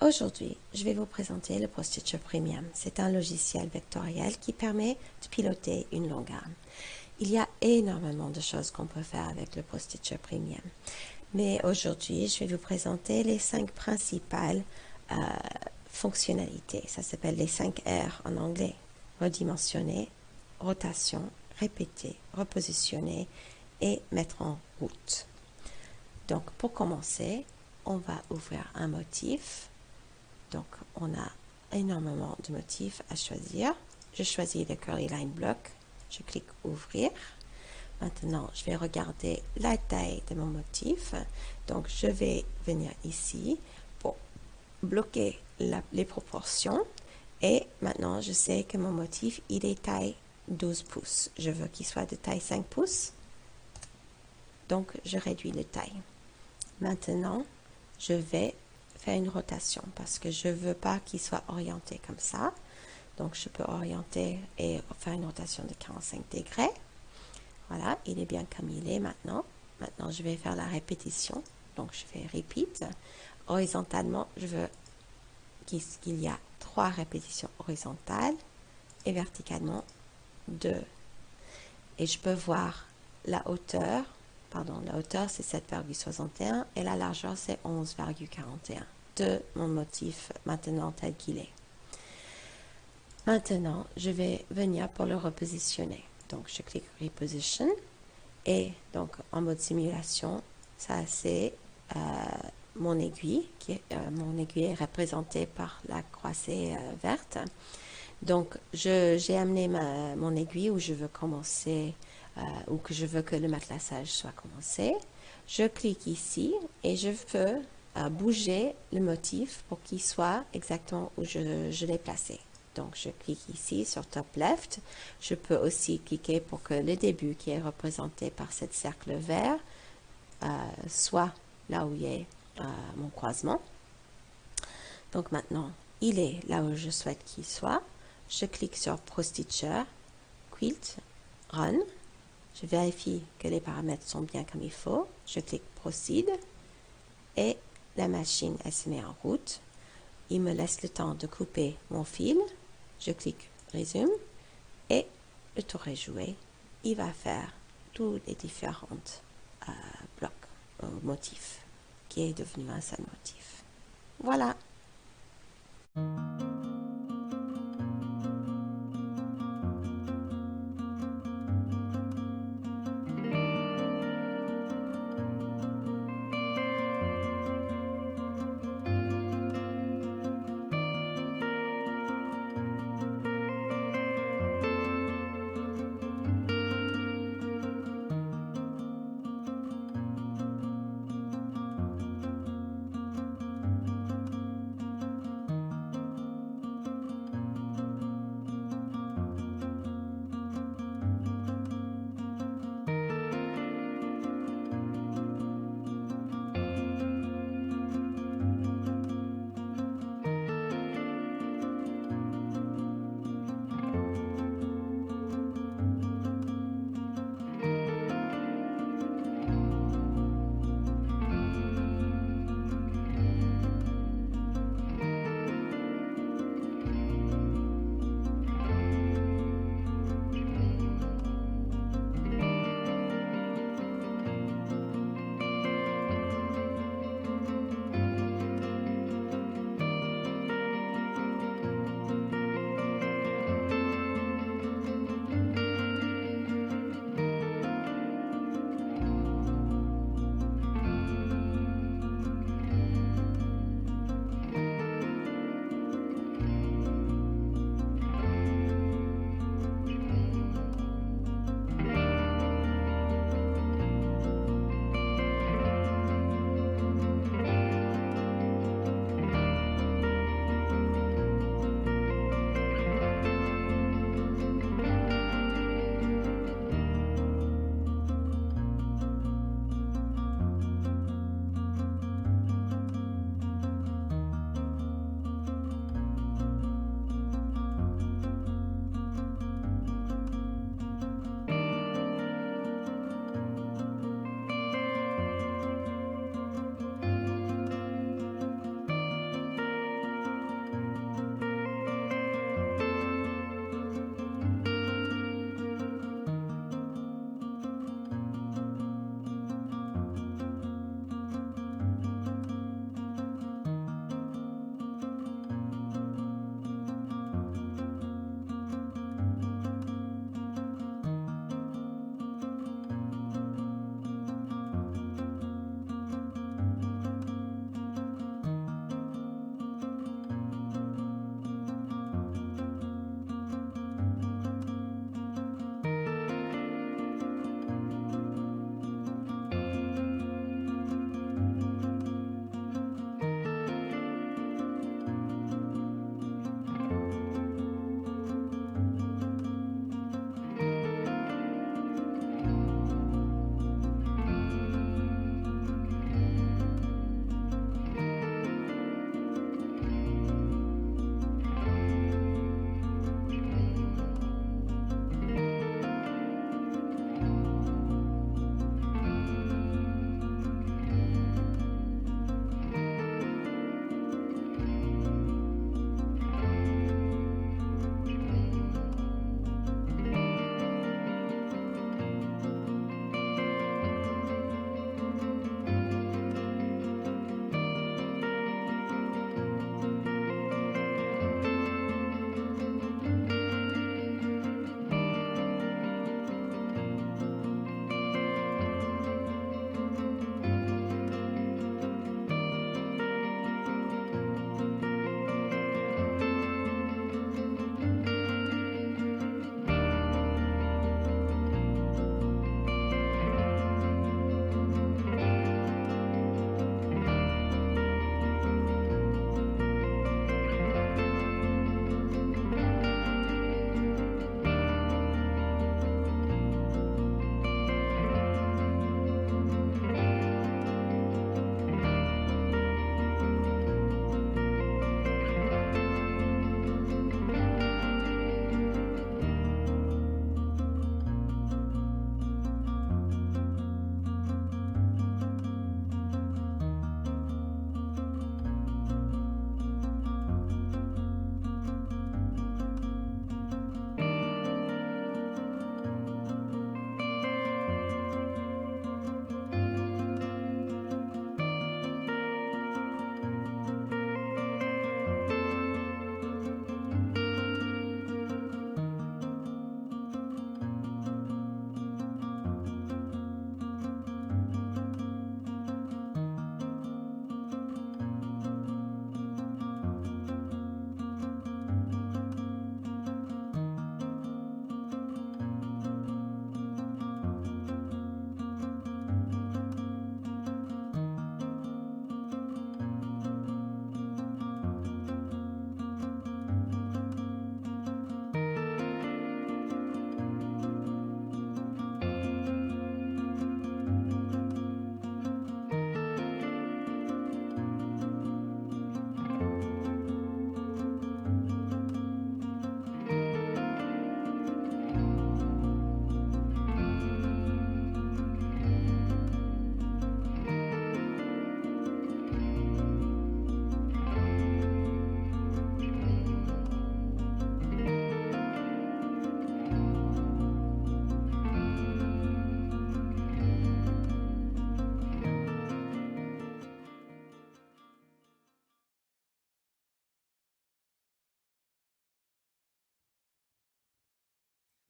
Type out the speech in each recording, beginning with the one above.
Aujourd'hui, je vais vous présenter le PostStitcher Premium. C'est un logiciel vectoriel qui permet de piloter une longue arme. Il y a énormément de choses qu'on peut faire avec le PostStitcher Premium. Mais aujourd'hui, je vais vous présenter les 5 principales fonctionnalités. Ça s'appelle les 5 R en anglais. Redimensionner, rotation, répéter, repositionner et mettre en route. Donc, pour commencer, on va ouvrir un motif. Donc, on a énormément de motifs à choisir. Je choisis le Curly Line Block. Je clique Ouvrir. Maintenant, je vais regarder la taille de mon motif. Donc, je vais venir ici pour bloquer les proportions. Et maintenant, je sais que mon motif, il est taille 12 pouces. Je veux qu'il soit de taille 5 pouces. Donc, je réduis la taille. Maintenant, je vais faire une rotation parce que je ne veux pas qu'il soit orienté comme ça. Donc, je peux orienter et faire une rotation de 45 degrés. Voilà, il est bien comme il est maintenant. Maintenant, je vais faire la répétition. Donc, je fais repeat. Horizontalement, je veux qu'il y a 3 répétitions horizontales et verticalement 2. Et je peux voir la hauteur. Pardon, la hauteur c'est 7,61 et la largeur c'est 11,41 de mon motif maintenant tel qu'il est. Maintenant, je vais venir pour le repositionner. Donc, je clique Reposition et donc en mode simulation, ça c'est mon aiguille. Mon aiguille est représentée par la croisée verte. Donc, j'ai amené mon aiguille où je veux commencer, ou que je veux que le matelassage soit commencé. Je clique ici et je peux bouger le motif pour qu'il soit exactement où je l'ai placé. Donc, je clique ici sur Top Left. Je peux aussi cliquer pour que le début qui est représenté par ce cercle vert soit là où il est mon croisement. Donc, maintenant, il est là où je souhaite qu'il soit. Je clique sur PostStitcher, Quilt, Run. Je vérifie que les paramètres sont bien comme il faut. Je clique Proceed et la machine elle se met en route. Il me laisse le temps de couper mon fil. Je clique Resume et le tour est joué. Il va faire tous les différents blocs, motifs, qui est devenu un seul motif. Voilà.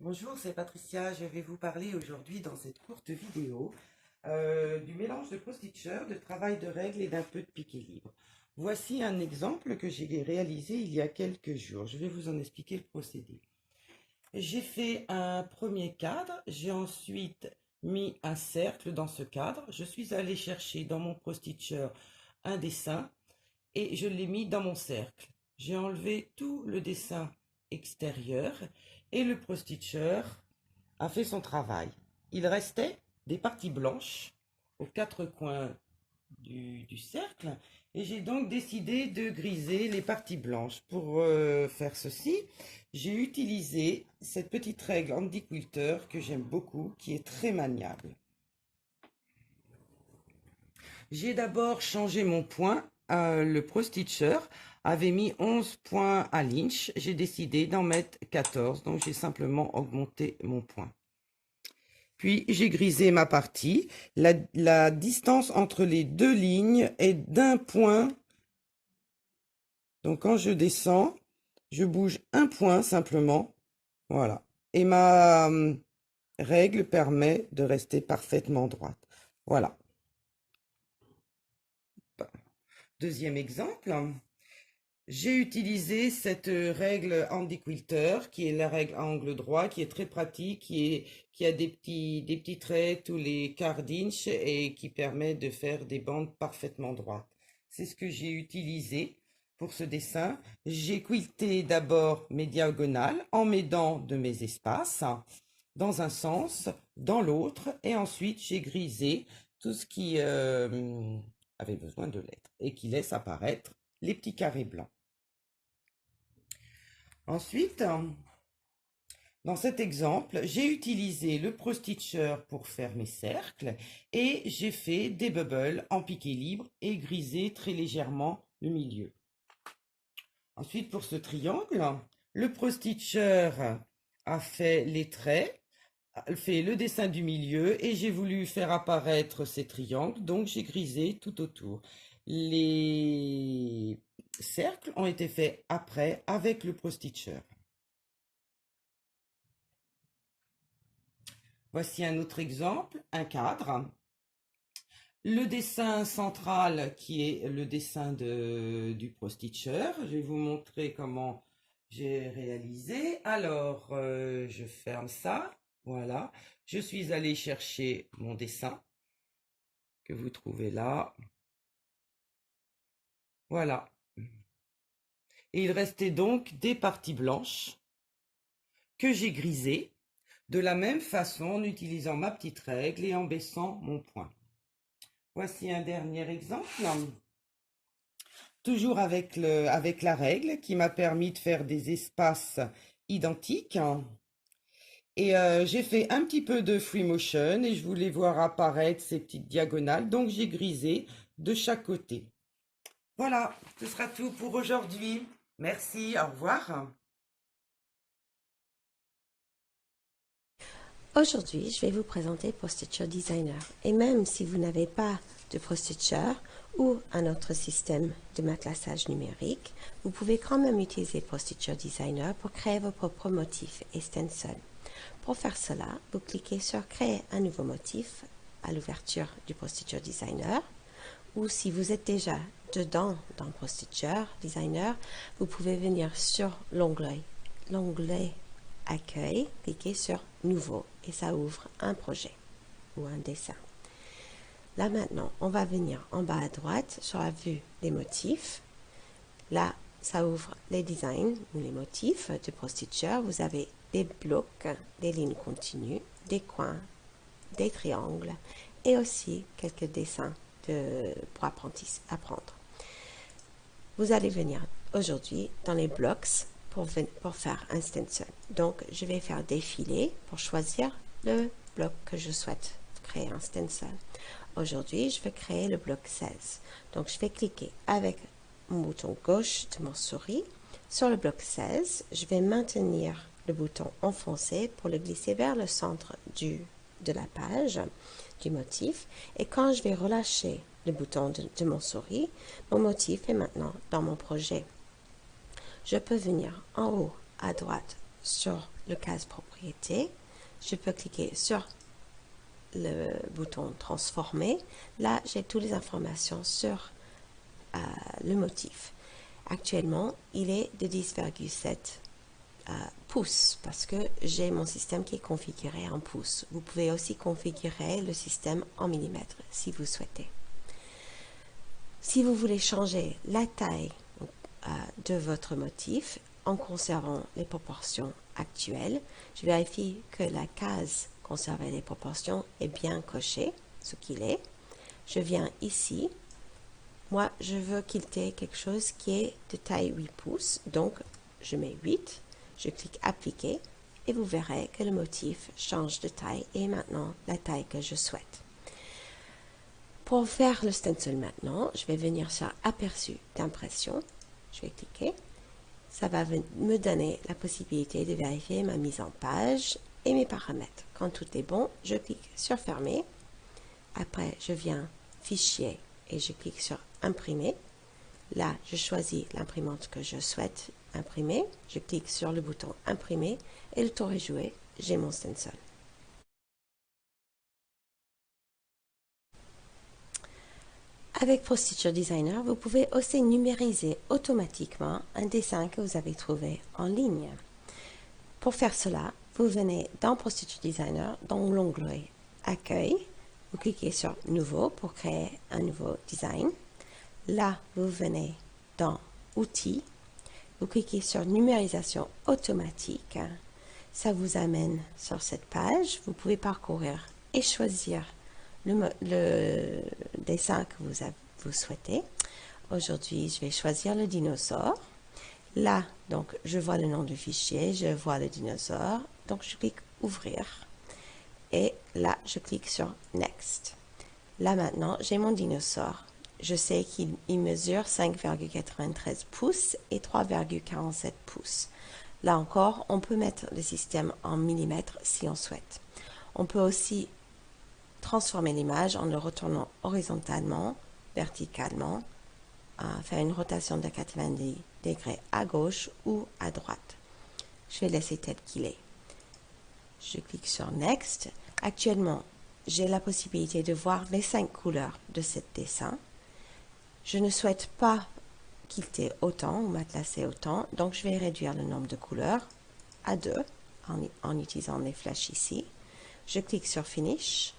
Bonjour, c'est Patricia. Je vais vous parler aujourd'hui dans cette courte vidéo du mélange de post-it, de travail de règles et d'un peu de piqué libre. Voici un exemple que j'ai réalisé il y a quelques jours. Je vais vous en expliquer le procédé. J'ai fait un premier cadre, j'ai ensuite mis un cercle dans ce cadre. Je suis allée chercher dans mon post-it un dessin et je l'ai mis dans mon cercle. J'ai enlevé tout le dessin extérieur et le post-it a fait son travail. Il restait des parties blanches aux quatre coins du cercle et j'ai donc décidé de griser les parties blanches. Pour faire ceci, j'ai utilisé cette petite règle Andy Quilter que j'aime beaucoup, qui est très maniable. J'ai d'abord changé mon point. Le Pro-Stitcher avait mis 11 points à l'inch. J'ai décidé d'en mettre 14, donc j'ai simplement augmenté mon point. Puis j'ai grisé ma partie. La distance entre les deux lignes est d'1 point. Donc quand je descends, je bouge un point simplement. Voilà. Et ma règle permet de rester parfaitement droite. Voilà. Deuxième exemple. J'ai utilisé cette règle Andy Quilter, qui est la règle à angle droit, qui est très pratique, qui a des petits traits tous les quarts d'inch et qui permet de faire des bandes parfaitement droites. C'est ce que j'ai utilisé pour ce dessin. J'ai quilté d'abord mes diagonales en m'aidant de mes espaces dans un sens, dans l'autre, et ensuite j'ai grisé tout ce qui avait besoin de l'être et qui laisse apparaître les petits carrés blancs. Ensuite, dans cet exemple, j'ai utilisé le Pro-Stitcher pour faire mes cercles et j'ai fait des bubbles en piqué libre et grisé très légèrement le milieu. Ensuite, pour ce triangle, le Pro-Stitcher a fait les traits, a fait le dessin du milieu et j'ai voulu faire apparaître ces triangles, donc j'ai grisé tout autour. Les cercles ont été faits après avec le Pro-Stitcher. Voici un autre exemple, un cadre. Le dessin central qui est le dessin du Pro-Stitcher. Je vais vous montrer comment j'ai réalisé. Alors, je ferme ça. Voilà. Je suis allée chercher mon dessin que vous trouvez là. Voilà. Et il restait donc des parties blanches que j'ai grisées de la même façon en utilisant ma petite règle et en baissant mon point. Voici un dernier exemple, toujours avec la règle qui m'a permis de faire des espaces identiques. Et j'ai fait un petit peu de free motion et je voulais voir apparaître ces petites diagonales, donc j'ai grisé de chaque côté. Voilà, ce sera tout pour aujourd'hui. Merci, au revoir. Aujourd'hui, je vais vous présenter PostStitcher Designer. Et même si vous n'avez pas de PostStitcher ou un autre système de matelassage numérique, vous pouvez quand même utiliser PostStitcher Designer pour créer vos propres motifs et stencils. Pour faire cela, vous cliquez sur Créer un nouveau motif à l'ouverture du PostStitcher Designer, ou si vous êtes déjà dedans dans PostStitcher Designer, vous pouvez venir sur l'onglet Accueil, cliquez sur Nouveau et ça ouvre un projet ou un dessin. Là maintenant, on va venir en bas à droite sur la vue des motifs. Là, ça ouvre les designs ou les motifs de PostStitcher. Vous avez des blocs, des lignes continues, des coins, des triangles et aussi quelques dessins pour apprendre. Vous allez venir aujourd'hui dans les blocs pour faire un stencil. Donc, je vais faire défiler pour choisir le bloc que je souhaite créer un stencil. Aujourd'hui, je vais créer le bloc 16. Donc, je vais cliquer avec mon bouton gauche de mon souris sur le bloc 16. Je vais maintenir le bouton enfoncé pour le glisser vers le centre de la page du motif. Et quand je vais relâcher le bouton de mon souris, mon motif est maintenant dans mon projet. Je peux venir en haut à droite sur le case propriété. Je peux cliquer sur le bouton transformer. Là, j'ai toutes les informations sur le motif. Actuellement, il est de 10,7 pouces parce que j'ai mon système qui est configuré en pouces. Vous pouvez aussi configurer le système en millimètres si vous souhaitez. Si vous voulez changer la taille de votre motif en conservant les proportions actuelles, je vérifie que la case conserver les proportions est bien cochée, ce qu'il est. Je viens ici. Moi, je veux quilter quelque chose qui est de taille 8 pouces, donc je mets 8, je clique appliquer et vous verrez que le motif change de taille et est maintenant la taille que je souhaite. Pour faire le stencil maintenant, je vais venir sur aperçu d'impression, je vais cliquer, ça va me donner la possibilité de vérifier ma mise en page et mes paramètres. Quand tout est bon, je clique sur fermer, après je viens fichier et je clique sur imprimer. Là, je choisis l'imprimante que je souhaite imprimer. Je clique sur le bouton imprimer et le tour est joué. J'ai mon stencil. Avec Posture Designer, vous pouvez aussi numériser automatiquement un dessin que vous avez trouvé en ligne. Pour faire cela, vous venez dans Posture Designer, dans l'onglet Accueil. Vous cliquez sur Nouveau pour créer un nouveau design. Là, vous venez dans Outils, vous cliquez sur Numérisation automatique. Ça vous amène sur cette page. Vous pouvez parcourir et choisir le dessin que vous souhaitez. Aujourd'hui, je vais choisir le dinosaure. Là, donc, je vois le nom du fichier, je vois le dinosaure. Donc, je clique Ouvrir. Et là, je clique sur Next. Là, maintenant, j'ai mon dinosaure. Je sais qu'il mesure 5,93 pouces et 3,47 pouces. Là encore, on peut mettre le système en millimètres si on souhaite. On peut aussi transformer l'image en le retournant horizontalement, verticalement, faire une rotation de 90 degrés à gauche ou à droite. Je vais laisser tel qu'il est. Je clique sur Next. Actuellement, j'ai la possibilité de voir les 5 couleurs de ce dessin. Je ne souhaite pas quilter autant ou matelassé autant, donc je vais réduire le nombre de couleurs à 2 en utilisant les flèches ici. Je clique sur Finish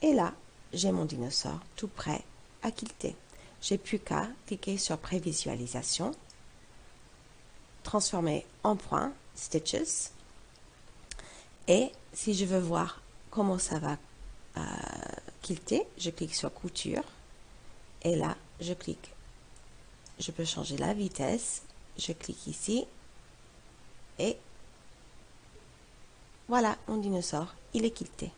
et là, j'ai mon dinosaure tout prêt à quilter. J'ai plus qu'à cliquer sur Prévisualisation, transformer en point, Stitches, et si je veux voir comment ça va quilter, je clique sur Couture. Et là, je clique. Je peux changer la vitesse. Je clique ici. Et voilà, mon dinosaure, il est quilté.